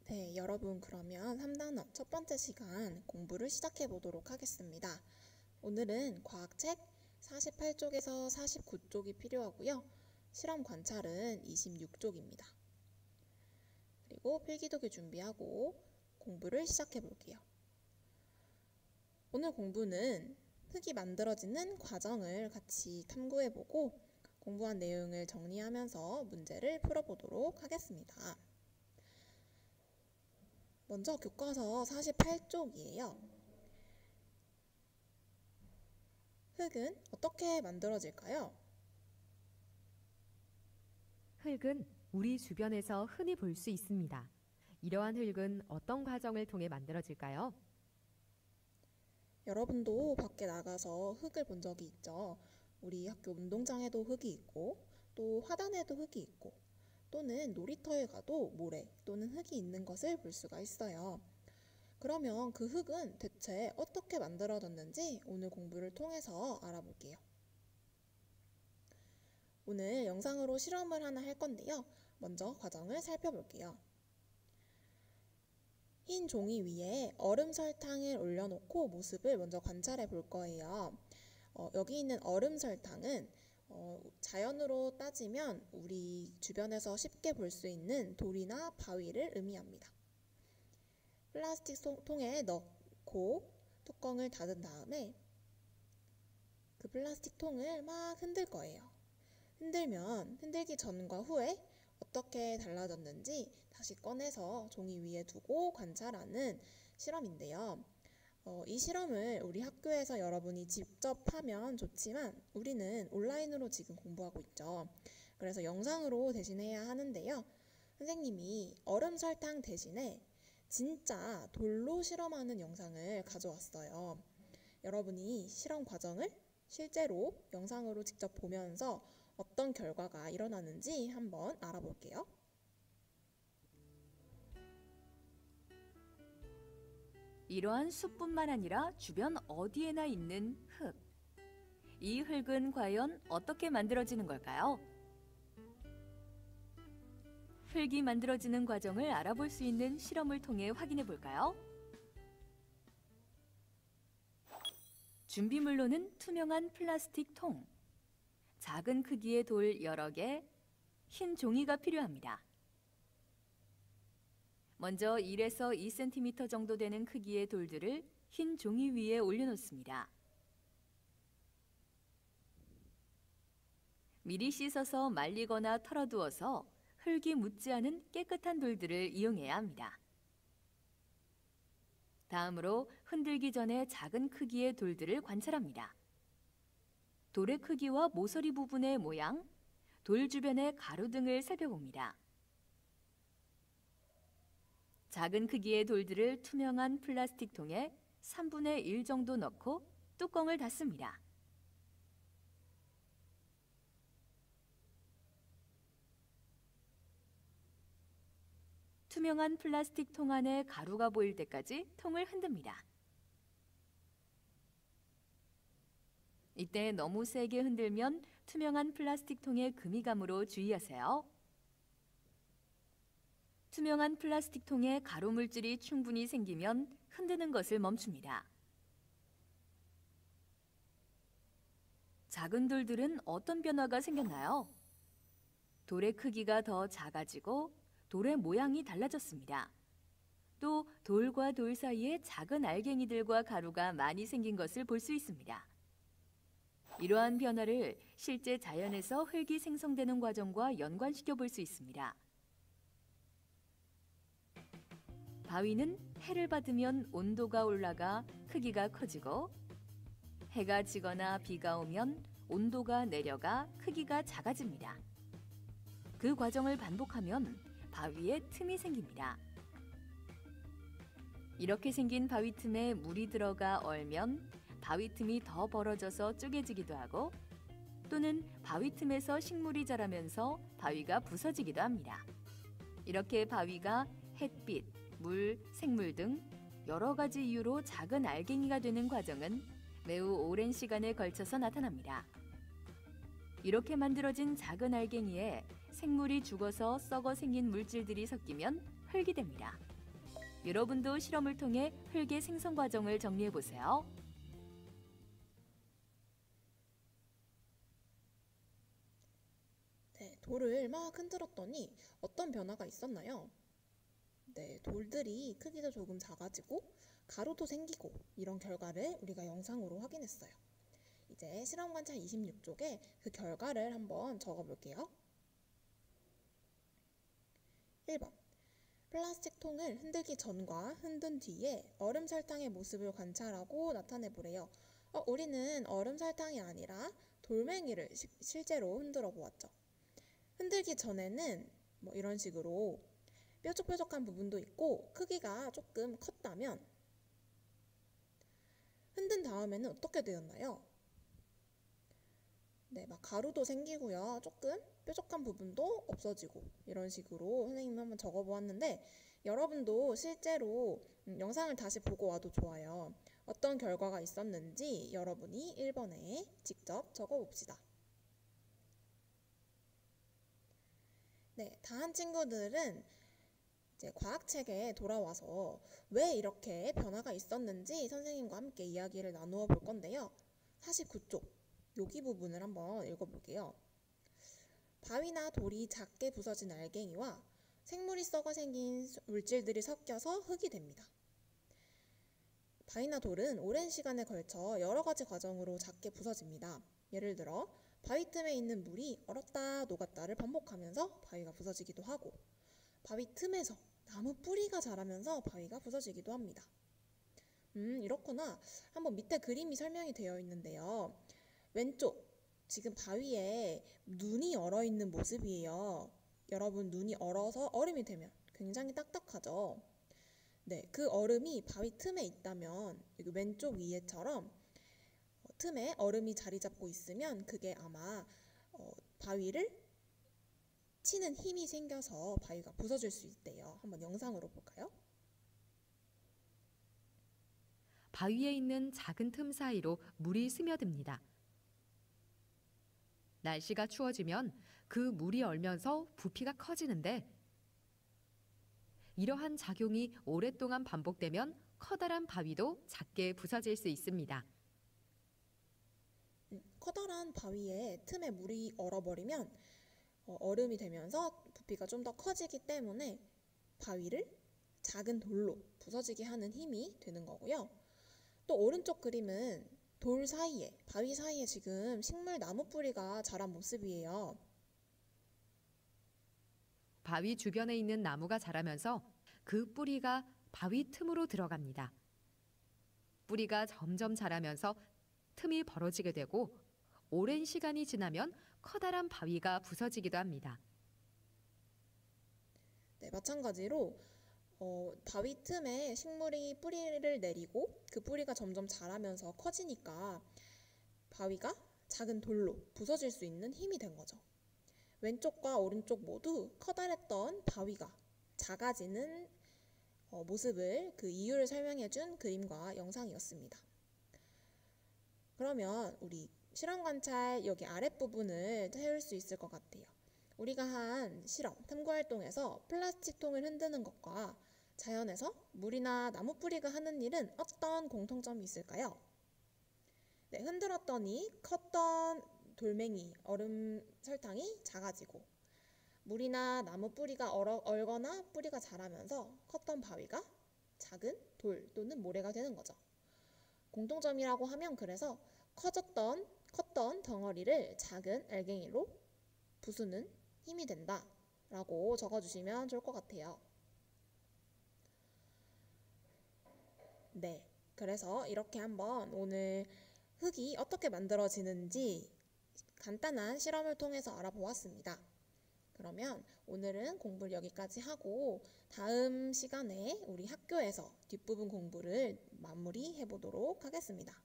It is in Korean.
네, 여러분 그러면 3단원 첫 번째 시간 공부를 시작해 보도록 하겠습니다. 오늘은 과학책 48쪽에서 49쪽이 필요하고요. 실험 관찰은 26쪽입니다. 그리고 필기독일 준비하고 공부를 시작해 볼게요. 오늘 공부는 흙이 만들어지는 과정을 같이 탐구해 보고 공부한 내용을 정리하면서 문제를 풀어보도록 하겠습니다. 먼저 교과서 48쪽이에요. 흙은 어떻게 만들어질까요? 흙은 우리 주변에서 흔히 볼 수 있습니다. 이러한 흙은 어떤 과정을 통해 만들어질까요? 여러분도 밖에 나가서 흙을 본 적이 있죠. 우리 학교 운동장에도 흙이 있고 또 화단에도 흙이 있고 또는 놀이터에 가도 모래 또는 흙이 있는 것을 볼 수가 있어요. 그러면 그 흙은 대체 어떻게 만들어졌는지 오늘 공부를 통해서 알아볼게요. 오늘 영상으로 실험을 하나 할 건데요. 먼저 과정을 살펴볼게요. 흰 종이 위에 얼음 설탕을 올려놓고 모습을 먼저 관찰해 볼 거예요. 여기 있는 얼음 설탕은 자연으로 따지면 우리 주변에서 쉽게 볼 수 있는 돌이나 바위를 의미합니다. 플라스틱 통에 넣고 뚜껑을 닫은 다음에 그 플라스틱 통을 막 흔들 거예요. 흔들면 흔들기 전과 후에 어떻게 달라졌는지 다시 꺼내서 종이 위에 두고 관찰하는 실험인데요. 이 실험을 우리 학교에서 여러분이 직접 하면 좋지만 우리는 온라인으로 지금 공부하고 있죠. 그래서 영상으로 대신해야 하는데요. 선생님이 얼음 설탕 대신에 진짜 돌로 실험하는 영상을 가져왔어요. 여러분이 실험 과정을 실제로 영상으로 직접 보면서 어떤 결과가 일어나는지 한번 알아볼게요. 이러한 숲뿐만 아니라 주변 어디에나 있는 흙. 이 흙은 과연 어떻게 만들어지는 걸까요? 흙이 만들어지는 과정을 알아볼 수 있는 실험을 통해 확인해 볼까요? 준비물로는 투명한 플라스틱 통, 작은 크기의 돌 여러 개, 흰 종이가 필요합니다. 먼저 1에서 2cm 정도 되는 크기의 돌들을 흰 종이 위에 올려놓습니다. 미리 씻어서 말리거나 털어두어서 흙이 묻지 않은 깨끗한 돌들을 이용해야 합니다. 다음으로 흔들기 전에 작은 크기의 돌들을 관찰합니다. 돌의 크기와 모서리 부분의 모양, 돌 주변의 가루 등을 살펴봅니다. 작은 크기의 돌들을 투명한 플라스틱 통에 3분의 1 정도 넣고 뚜껑을 닫습니다. 투명한 플라스틱 통 안에 가루가 보일 때까지 통을 흔듭니다. 이때 너무 세게 흔들면 투명한 플라스틱 통에 금이 가므로 주의하세요. 투명한 플라스틱 통에 가루 물질이 충분히 생기면 흔드는 것을 멈춥니다. 작은 돌들은 어떤 변화가 생겼나요? 돌의 크기가 더 작아지고 돌의 모양이 달라졌습니다. 또 돌과 돌 사이에 작은 알갱이들과 가루가 많이 생긴 것을 볼 수 있습니다. 이러한 변화를 실제 자연에서 흙이 생성되는 과정과 연관시켜 볼 수 있습니다. 바위는 해를 받으면 온도가 올라가 크기가 커지고 해가 지거나 비가 오면 온도가 내려가 크기가 작아집니다. 그 과정을 반복하면 바위에 틈이 생깁니다. 이렇게 생긴 바위 틈에 물이 들어가 얼면 바위 틈이 더 벌어져서 쪼개지기도 하고 또는 바위 틈에서 식물이 자라면서 바위가 부서지기도 합니다. 이렇게 바위가 햇빛, 물, 생물 등 여러 가지 이유로 작은 알갱이가 되는 과정은 매우 오랜 시간에 걸쳐서 나타납니다. 이렇게 만들어진 작은 알갱이에 생물이 죽어서 썩어 생긴 물질들이 섞이면 흙이 됩니다. 여러분도 실험을 통해 흙의 생성 과정을 정리해 보세요. 네, 돌을 막 흔들었더니 어떤 변화가 있었나요? 네, 돌들이 크기도 조금 작아지고 가루도 생기고 이런 결과를 우리가 영상으로 확인했어요. 이제 실험 관찰 26쪽에 그 결과를 한번 적어볼게요. 1번. 플라스틱 통을 흔들기 전과 흔든 뒤에 얼음 설탕의 모습을 관찰하고 나타내 보래요. 우리는 얼음 설탕이 아니라 돌멩이를 실제로 흔들어 보았죠. 흔들기 전에는 뭐 이런 식으로 뾰족뾰족한 부분도 있고 크기가 조금 컸다면 흔든 다음에는 어떻게 되었나요? 네, 막 가루도 생기고요. 조금 뾰족한 부분도 없어지고 이런 식으로 선생님이 한번 적어보았는데 여러분도 실제로 영상을 다시 보고 와도 좋아요. 어떤 결과가 있었는지 여러분이 1번에 직접 적어봅시다. 네, 다 한 친구들은 이제 과학책에 돌아와서 왜 이렇게 변화가 있었는지 선생님과 함께 이야기를 나누어 볼 건데요. 49쪽 여기 부분을 한번 읽어볼게요. 바위나 돌이 작게 부서진 알갱이와 생물이 썩어 생긴 물질들이 섞여서 흙이 됩니다. 바위나 돌은 오랜 시간에 걸쳐 여러 가지 과정으로 작게 부서집니다. 예를 들어 바위 틈에 있는 물이 얼었다 녹았다를 반복하면서 바위가 부서지기도 하고 바위 틈에서 나무 뿌리가 자라면서 바위가 부서지기도 합니다. 이렇구나. 한번 밑에 그림이 설명이 되어 있는데요. 왼쪽, 지금 바위에 눈이 얼어있는 모습이에요. 여러분 눈이 얼어서 얼음이 되면 굉장히 딱딱하죠. 네, 그 얼음이 바위 틈에 있다면 여기 왼쪽 위에처럼 틈에 얼음이 자리 잡고 있으면 그게 아마 바위를 치는 힘이 생겨서 바위가 부서질 수 있대요. 한번 영상으로 볼까요? 바위에 있는 작은 틈 사이로 물이 스며듭니다. 날씨가 추워지면 그 물이 얼면서 부피가 커지는데 이러한 작용이 오랫동안 반복되면 커다란 바위도 작게 부서질 수 있습니다. 커다란 바위에 틈에 물이 얼어버리면 얼음이 되면서 부피가 좀 더 커지기 때문에 바위를 작은 돌로 부서지게 하는 힘이 되는 거고요. 또 오른쪽 그림은 돌 사이에, 바위 사이에 지금 식물 나무 뿌리가 자란 모습이에요. 바위 주변에 있는 나무가 자라면서 그 뿌리가 바위 틈으로 들어갑니다. 뿌리가 점점 자라면서 틈이 벌어지게 되고 오랜 시간이 지나면 커다란 바위가 부서지기도 합니다. 네, 마찬가지로 바위 틈에 식물이 뿌리를 내리고 그 뿌리가 점점 자라면서 커지니까 바위가 작은 돌로 부서질 수 있는 힘이 된 거죠. 왼쪽과 오른쪽 모두 커다랬던 바위가 작아지는 모습을 그 이유를 설명해준 그림과 영상이었습니다. 그러면 우리 실험 관찰 여기 아랫부분을 채울 수 있을 것 같아요. 우리가 한 실험, 탐구 활동에서 플라스틱 통을 흔드는 것과 자연에서 물이나 나무 뿌리가 하는 일은 어떤 공통점이 있을까요? 네, 흔들었더니 컸던 돌멩이, 얼음 설탕이 작아지고 물이나 나무 뿌리가 얼거나 뿌리가 자라면서 컸던 바위가 작은 돌 또는 모래가 되는 거죠. 공통점이라고 하면 그래서 컸던 덩어리를 작은 알갱이로 부수는 힘이 된다 라고 적어주시면 좋을 것 같아요. 네, 그래서 이렇게 한번 오늘 흙이 어떻게 만들어지는지 간단한 실험을 통해서 알아보았습니다. 그러면 오늘은 공부를 여기까지 하고 다음 시간에 우리 학교에서 뒷부분 공부를 마무리해 보도록 하겠습니다.